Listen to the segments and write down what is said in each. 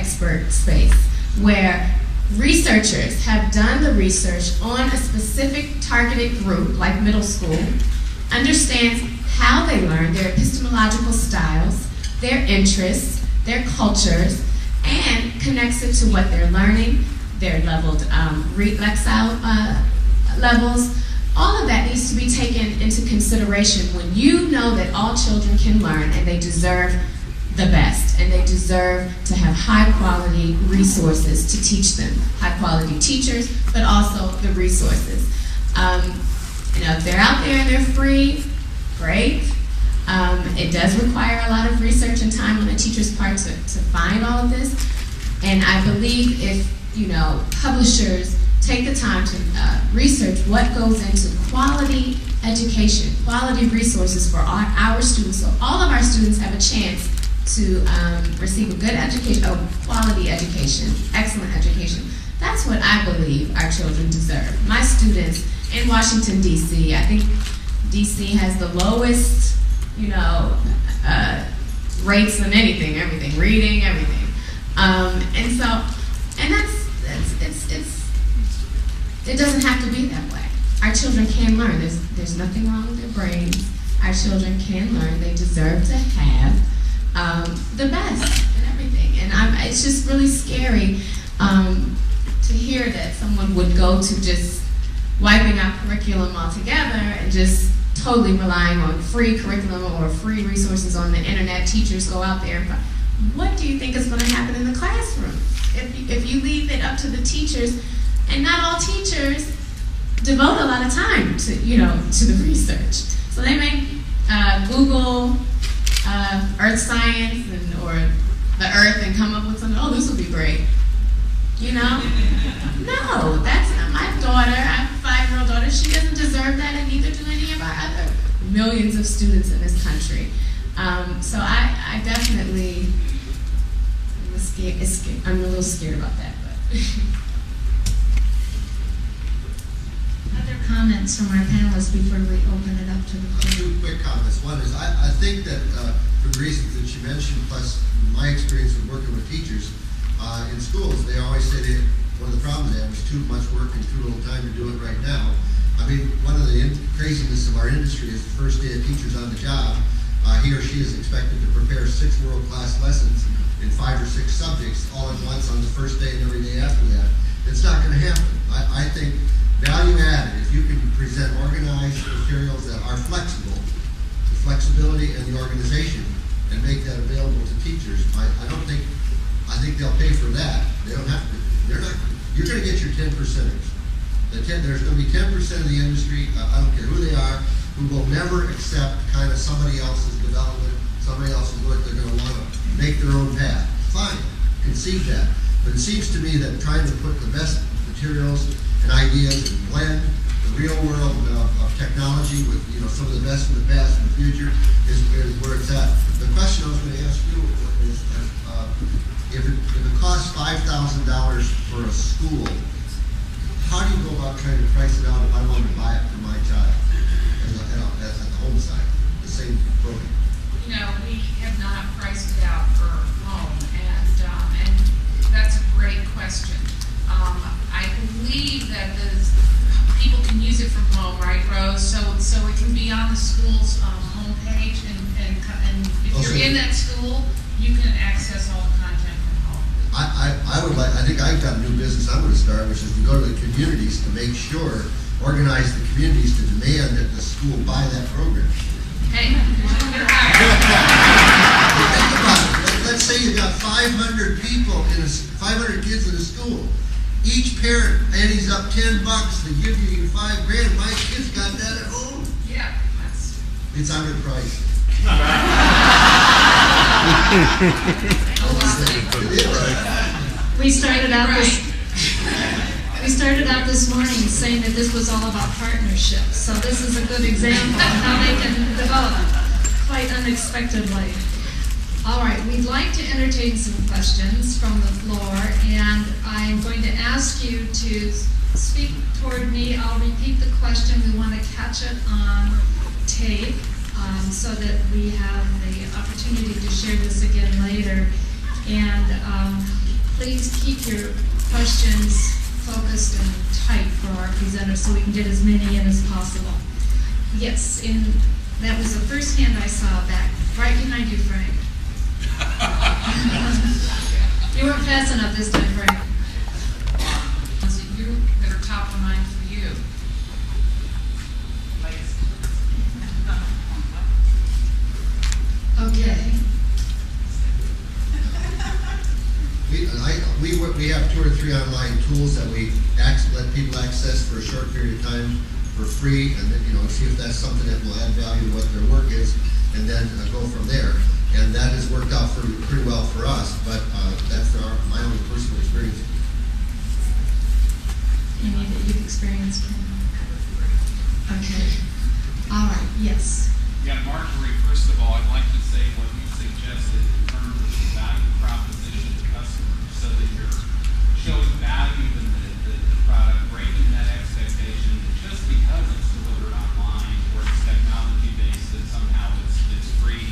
expert space where researchers have done the research on a specific targeted group, like middle school, understands how they learn, their epistemological styles, their interests, their cultures, and connects it to what they're learning, their leveled lexile levels. All of that needs to be taken into consideration when you know that all children can learn and they deserve the best, and they deserve to have high quality resources to teach them, high quality teachers, but also the resources. If they're out there and they're free, great. It does require a lot of research and time on the teacher's part to find all of this, and I believe if publishers take the time to research what goes into quality education, quality resources for our students, so all of our students have a chance to receive a good education, a quality education, excellent education. That's what I believe our children deserve. My students in Washington, D.C., I think D.C. has the lowest, rates on everything, reading, everything. It doesn't have to be that way. Our children can learn. There's nothing wrong with their brains. Our children can learn. They deserve to have the best and everything. And it's just really scary to hear that someone would go to just wiping out curriculum altogether and just totally relying on free curriculum or free resources on the internet. Teachers go out there and what do you think is going to happen in the classroom if you leave it up to the teachers? And not all teachers devote a lot of time to the research. So they may Google earth science or the earth and come up with something. Oh, this will be great. No, that's not my daughter. I have a 5-year-old daughter. She doesn't deserve that, and neither do any of our other millions of students in this country. So I definitely I'm a little scared about that. But other comments from our panelists before we open it up to the floor? Two quick comments. One is I think that for the reasons that you mentioned, plus my experience of working with teachers in schools, they always say that one of the problems they have is too much work and too little time to do it right now. I mean, one of the craziness of our industry is the first day a teacher's on the job, he or she is expected to prepare 6 world-class lessons in 5 or 6 subjects all at once on the first day and every day after that. It's not going to happen. I think value added, if you can present organized materials that are flexible, the flexibility and the organization, and make that available to teachers, I think they'll pay for that. They don't have to. You're going to get your 10%ers. There's going to be 10% of the industry, I don't care who they are, who will never accept kind of somebody else's development, somebody else's work. They're going to want to make their own path. Fine, conceive that. But it seems to me that trying to put the best materials and ideas and blend the real world of technology with some of the best from the past and the future is where it's at. The question I was going to ask you is if it costs $5,000 for a school, how do you go about trying to price it out if I want to buy it for my child at the home side, the same program? We have not priced it out for home, and that's a great question. I believe that people can use it from home, right, Rose? So it can be on the school's homepage, and if you're in that school, you can access all the content from home. I think I've got a new business I'm going to start, which is to go to the communities to make sure, organize the communities to demand that the school buy that program. Hey, Think about it. Let's say you got 500 people 500 kids in a school. Each parent adds up $10 to give you $5,000. My kids got that at home. Yeah, it's underpriced. We started out this morning saying that this was all about partnerships. So this is a good example of how they can develop quite unexpectedly. All right, we'd like to entertain some questions from the floor, and I'm going to ask you to speak toward me. I'll repeat the question. We want to catch it on tape so that we have the opportunity to share this again later. And please keep your questions focused and tight for our presenters so we can get as many in as possible. Yes, that was the first hand I saw back, right behind you, Frank. You weren't fast enough this time, Frank. That are top of mind for you. Okay. We have 2 or 3 online tools that we let people access for a short period of time for free, and then, see if that's something that will add value to what their work is, and then go from there. And that has worked out pretty well for us, but that's my own personal experience. Any that you've experienced? Okay. All right. Yes. Yeah, Marjorie, first of all, I'd like to say what you suggested in terms of the value proposition to customers, so that you're showing value in the product, breaking that expectation that just because it's delivered online or it's technology-based, that somehow it's free.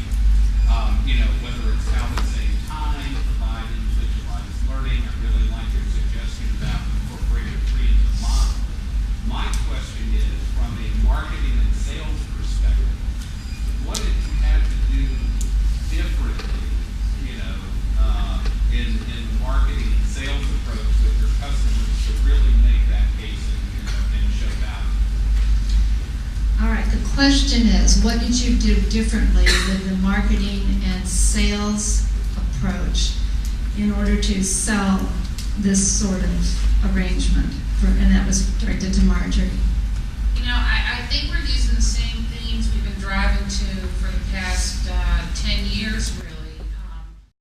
Whether it's how to save time, provide individualized learning. I really like your suggestion about incorporating free into the model. My question is, from a marketing and sales perspective, what did you have to do differently, in the marketing and sales approach with your customers to really make that case and show value? All right. The question is, what did you do differently with the marketing and sales approach in order to sell this sort of arrangement? And that was directed to Marjorie. I think we're using the same theme